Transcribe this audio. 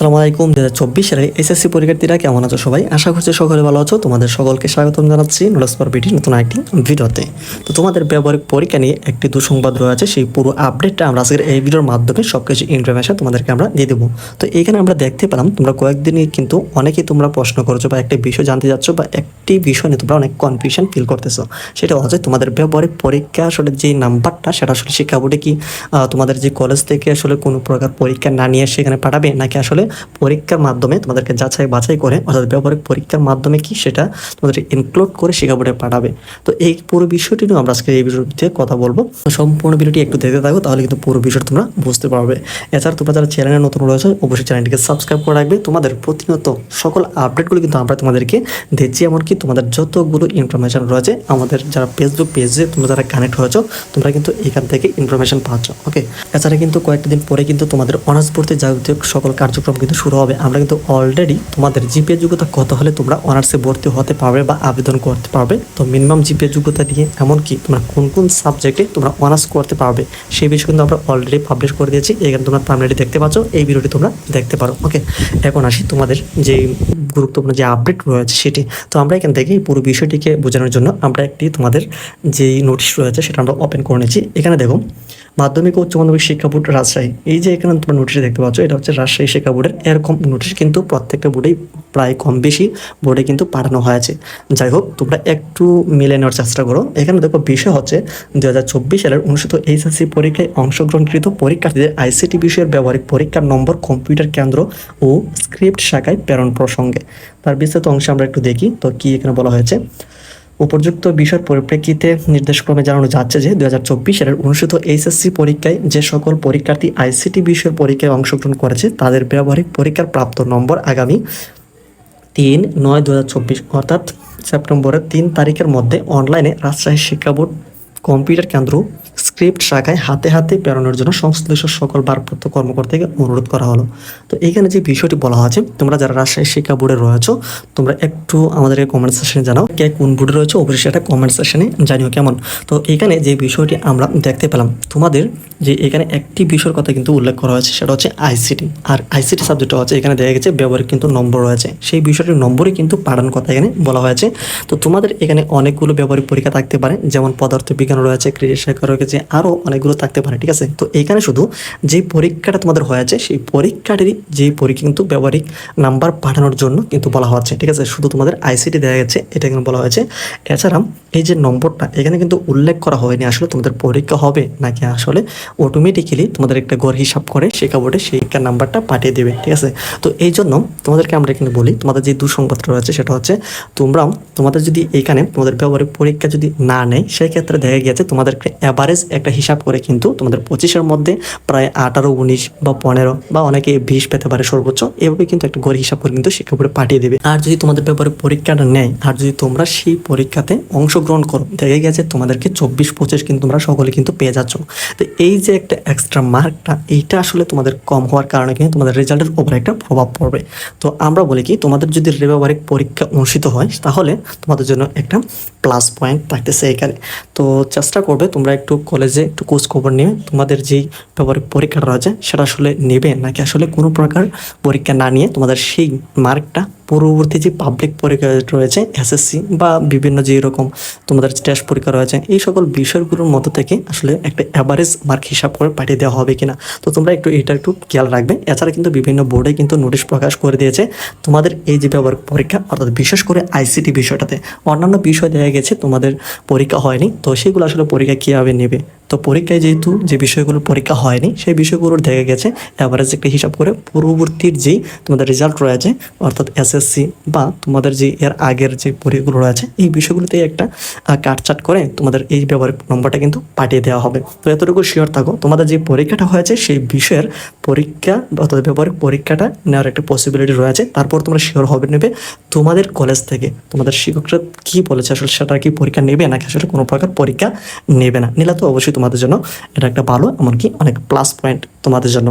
আসসালামু আলাইকুম। 2024 সালের এসএসসি পরীক্ষার্থীরা কেমন আছো সবাই? আশা করছি সকলে ভালো আছো। তোমাদের সকলকে স্বাগতম জানাচ্ছি নলেজ ফর বিডি নতুন একটি ভিডিওতে। তো তোমাদের ব্যবহারিক পরীক্ষা নিয়ে একটি দুঃসংবাদ রয়েছে, সেই পুরো আপডেটটা আমরা আজকের এই ভিডিওর মাধ্যমে সবকিছু ইনফরমেশন তোমাদেরকে আমরা দিয়ে দেবো। তো এখানে আমরা দেখতে পেলাম তোমরা কয়েকদিনই কিন্তু অনেকেই তোমরা প্রশ্ন করছো বা একটা বিষয় জানতে যাচ্ছ বা একটি বিষয় নিয়ে তোমরা অনেক কনফিউশন ফিল করতেছো। সেটা হচ্ছে তোমাদের ব্যবহারিক পরীক্ষা আসলে যে নাম্বারটা সেটা আসলে শিক্ষা বোর্ডে কি তোমাদের যে কলেজ থেকে আসলে কোনো প্রকার পরীক্ষা না নিয়ে সেখানে পাঠাবে, নাকি আসলে পরীক্ষার মাধ্যমে তোমাদেরকে যাচাই বাছাই করে অর্থাৎ ব্যবহারিক পরীক্ষার মাধ্যমে কি সেটা তোমাদেরকে ইনক্লুড করে শিক্ষা বোর্ডে পাঠাবে। তো এই পুরো বিষয়টি নিয়ে আমরা আজকে এই ভিডিওতে কথা বলবো। সম্পূর্ণ ভিডিওটি একটু দেখতে থাকো, তাহলে কিন্তু পুরো বিষয়টা তোমরা বুঝতে পারবে। এছাড়া তোমরা যারা চ্যানেলে নতুন রয়েছে অবশ্যই চ্যানেলটিকে সাবস্ক্রাইব করে রাখবে। তোমাদের প্রতিনিয়ত সকল আপডেটগুলো কিন্তু আমরা তোমাদেরকে দিচ্ছি, এমনকি তোমাদের যতগুলো ইনফরমেশন রয়েছে আমাদের যারা ফেসবুক পেজে তোমরা যারা কানেক্ট হয়েছো তোমরা কিন্তু এখান থেকে ইনফরমেশন পাচ্ছ। ওকে, এছাড়া কিন্তু কয়েকটা দিন পরে কিন্তু তোমাদের অনার্স ভর্তি যাবতীয় সকল কার্যক্রম কিন্তু শুরু হবে। আমরা কিন্তু অলরেডি তোমাদের জিপিএ যোগ্যতা কত হলে তোমরা অনার্সে ভর্তি হতে পারবে বা আবেদন করতে পারবে, তো মিনিমাম জিপিএ যোগ্যতা দিয়ে এমনকি তোমরা কোন কোন সাবজেক্টে তোমরা অনার্স করতে পারবে সেই বিষয় কিন্তু আমরা অলরেডি পাবলিশ করে দিয়েছি। এখানে তোমরা থাম্বনেলে দেখতে পাচ্ছ, এই ভিডিওটি তোমরা দেখতে পারো। ওকে, এখন আসি তোমাদের যে গুরুত্বপূর্ণ যে আপডেট রয়েছে সেটি। তো আমরা এখান থেকে পুরো বিষয়টিকে বোঝানোর জন্য আমরা একটি তোমাদের যেই নোটিশ রয়েছে সেটা আমরা ওপেন করে নিচ্ছি। এখানে দেখো, মাধ্যমিক ও উচ্চ মাধ্যমিক শিক্ষা বোর্ড রাজশাহী, এই যে এখানে তোমরা নোটিশ দেখতে পাচ্ছ এটা হচ্ছে রাজশাহী শিক্ষা বোর্ডের। এরকম নোটিশ কিন্তু প্রত্যেকটা বোর্ডেই প্রায় কম বেশি বোর্ডে কিন্তু পাঠানো হয়েছে। যাই হোক, তোমরা একটু মিলে নেওয়ার চেষ্টা করো। এখানে দেখো বিষয় হচ্ছে 2024 সালের অনুষ্ঠিত এইচএসসি পরীক্ষায় অংশগ্রহণকৃত পরীক্ষার্থীদের আইসিটি বিষয়ের ব্যবহারিক পরীক্ষার নম্বর কম্পিউটার কেন্দ্র ও স্ক্রিপ্ট শাখায় প্রেরণ প্রসঙ্গে। তার বিস্তারিত অংশে আমরা একটু দেখি তো কি এখানে বলা হয়েছে। উপযুক্ত বিষয়ের পরিপ্রেক্ষিতে নির্দেশক্রমে জানানো যাচ্ছে যে 2024 সালের অনুষ্ঠিত এইচএসসি পরীক্ষায় যে সকল পরীক্ষার্থী আইসিটি বিষয়ের পরীক্ষায় অংশগ্রহণ করেছে তাদের ব্যবহারিক পরীক্ষার প্রাপ্ত নম্বর আগামী 3/9/2024 অর্থাৎ সেপ্টেম্বরের 3 তারিখের মধ্যে অনলাইনে রাজশাহী শিক্ষা বোর্ড কম্পিউটার কেন্দ্র স্ক্রিপ্ট শাখায় হাতে হাতে প্রেরণের জন্য সংশ্লিষ্ট সকল ভারপ্রাপ্ত কর্মকর্তাকে অনুরোধ করা হলো। তো এখানে যে বিষয়টি বলা আছে, তোমরা যারা রাজশাহী শিক্ষা বোর্ডে রয়েছো তোমরা একটু আমাদেরকে কমেন্ট সেকশনে জানাও কে কোন বোর্ডে রয়েছে, অবশ্যই সেটা কমেন্ট সেকশনে জানিও কেমন। তো এখানে যে বিষয়টি আমরা দেখতে পেলাম তোমাদের যে এখানে একটি বিষয়ের কথা কিন্তু উল্লেখ করা হয়েছে, সেটা হচ্ছে আইসিটি। আর আইসিটি সাবজেক্ট হচ্ছে এখানে দেখা গেছে ব্যবহারিক কিন্তু নম্বর রয়েছে, সেই বিষয়টির নম্বরই কিন্তু পাঠানোর কথা এখানে বলা হয়েছে। তো তোমাদের এখানে অনেকগুলো ব্যবহারিক পরীক্ষা থাকতে পারে, যেমন পদার্থ বিজ্ঞান রয়েছে, কৃষি শিক্ষা রয়েছে, আরও অনেকগুলো থাকতে পারে। ঠিক আছে, তো এখানে শুধু যে পরীক্ষাটা তোমাদের হয়েছে সেই পরীক্ষাটারই যে পরীক্ষা কিন্তু ব্যবহারিক নাম্বার পাঠানোর জন্য কিন্তু বলা হচ্ছে। ঠিক আছে, শুধু তোমাদের আইসিটি দেখা গেছে এটা এখানে বলা হয়েছে। এছাড়া এই যে নম্বরটা এখানে কিন্তু উল্লেখ করা হয়নি আসলে তোমাদের পরীক্ষা হবে নাকি আসলে অটোমেটিক্যালি তোমাদের একটা গড় হিসাব করে শিক্ষা বোর্ডে শিক্ষার নাম্বারটা পাঠিয়ে দেবে। ঠিক আছে, তো এই জন্য তোমাদেরকে আমরা এখানে বলি তোমাদের যে দুঃসংবাদটা রয়েছে সেটা হচ্ছে তোমাদের যদি এখানে তোমাদের ব্যবহারিক পরীক্ষা যদি না নেয় সেই ক্ষেত্রে দেখা গেছে তোমাদেরকে অ্যাভারেজ একটা হিসাব করে কিন্তু তোমাদের 25-এর মধ্যে প্রায় 18, 19 বা 15 বা অনেকে 20 পেতে পারে সর্বোচ্চ, এভাবে কিন্তু একটা গড় হিসাব করে কিন্তু শিক্ষা বোর্ডে পাঠিয়ে দেবে। আর যদি তোমাদের ব্যবহারিক পরীক্ষাটা নেয় আর যদি তোমরা সেই পরীক্ষাতে অংশগ্রহণ করো দেখা গেছে তোমাদেরকে 24-25 কিন্তু তোমরা সকলে কিন্তু পেয়ে যাচ্ছ। তো এই যে একটা এক্সট্রা মার্কটা এইটা আসলে তোমাদের কম হওয়ার কারণে কিন্তু তোমাদের রেজাল্টের উপর একটা প্রভাব পড়বে। তো আমরা বলি কি তোমাদের যদি ব্যবহারিক পরীক্ষা অনুষ্ঠিত হয় তাহলে তোমাদের জন্য একটা প্লাস পয়েন্ট থাকতেছে এখানে। তো চেষ্টা করবে তোমরা একটু কলেজে একটু খোঁজ খবর নিয়ে তোমাদের যেই ব্যবহারিক পরীক্ষাটা রয়েছে সেটা আসলে নেবে নাকি আসলে কোনো প্রকার পরীক্ষা না নিয়ে তোমাদের সেই মার্কটা পরবর্তী যে পাবলিক পরীক্ষা রয়েছে এসএসসি বা বিভিন্ন যে রকম তোমাদের টেস্ট পরীক্ষা রয়েছে এই সকল বিষয়গুলোর মধ্যে থেকে আসলে একটা অ্যাভারেজ মার্ক হিসাব করে পাঠিয়ে দেওয়া হবে কিনা, তো তোমরা এটা একটু খেয়াল রাখবে। এছাড়া কিন্তু বিভিন্ন বোর্ডে কিন্তু নোটিশ প্রকাশ করে দিয়েছে তোমাদের এই যে ব্যবহারিক পরীক্ষা অর্থাৎ বিশেষ করে আইসিটি বিষয়টাতে। অন্যান্য বিষয় দেখা গেছে তোমাদের পরীক্ষা হয়নি, তো সেগুলো আসলে পরীক্ষা কীভাবে নেবে। তো পরীক্ষায় যেহেতু যে বিষয়গুলোর পরীক্ষা হয়নি সেই বিষয়গুলোর দেখা গেছে অ্যাভারেজ একটা হিসাব করে পরবর্তীর যেই তোমাদের রেজাল্ট রয়েছে অর্থাৎ এসএসসি বা তোমাদের যে এর আগের যে পরীক্ষাগুলো রয়েছে এই বিষয়গুলোতে একটা কাটছাট করে তোমাদের এই ব্যবহারিক নম্বরটা কিন্তু পাঠিয়ে দেওয়া হবে। তো এতটুকু শিওর থাকো তোমাদের যে পরীক্ষাটা হয়েছে সেই বিষয়ের পরীক্ষা অর্থাৎ ব্যবহারিক পরীক্ষাটা নেওয়ার একটা পসিবিলিটি রয়েছে। তারপর তোমরা শিওর হবে নেবে তোমাদের কলেজ থেকে তোমাদের শিক্ষকরা কী বলেছে আসলে সেটা কি পরীক্ষা নেবে নাকি আসলে কোনো প্রকার পরীক্ষা নেবে না। নিলে তো অবশ্যই তোমাদের জন্য এটা একটা ভালো এমনকি অনেক প্লাস পয়েন্ট তোমাদের জন্য।